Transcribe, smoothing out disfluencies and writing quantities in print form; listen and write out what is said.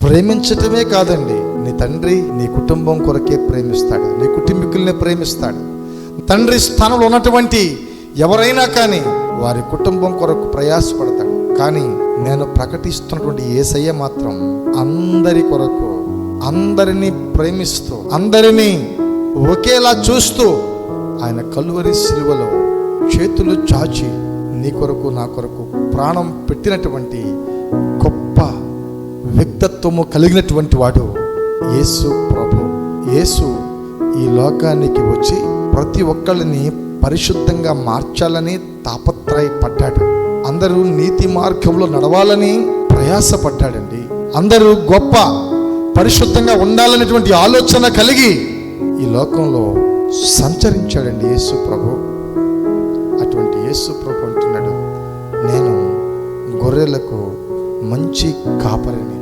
ప్రేమించటమే కాదండి, నీ తండ్రి నీ కుటుంబం కొరకే ప్రేమిస్తాడు, నీ కుటుంబీకుల్ని ప్రేమిస్తాడు. తండ్రి స్థానంలో ఉన్నటువంటి ఎవరైనా కానీ వారి కుటుంబం కొరకు ప్రయాసపడతాడు. కానీ నేను ప్రకటిస్తున్నటువంటి యేసయ్య మాత్రం అందరి కొరకు, అందరినీ ప్రేమిస్తూ, అందరినీ ఒకేలా చూస్తూ ఆయన కల్వరి సిలువలో చేతులు చాచి నీ కొరకు నా కొరకు ప్రాణం పెట్టినటువంటి గొప్ప వ్యక్తిత్వము కలిగినటువంటి వాడు యేసు ప్రభు. యేసు ఈ లోకానికి వచ్చి ప్రతి ఒక్కళ్ళని పరిశుద్ధంగా మార్చాలని తాపత్రయపడ్డాడు. అందరూ నీతి మార్గంలో నడవాలని ప్రయాసపడ్డాడండి. అందరూ గొప్ప పరిశుద్ధంగా ఉండాలనేటువంటి ఆలోచన కలిగి ఈ లోకంలో సంచరించాడండి యేసు ప్రభు. అటువంటి యేసు ప్రభు అంటున్నాడు, నేను గొర్రెలకు మంచి కాపరిని.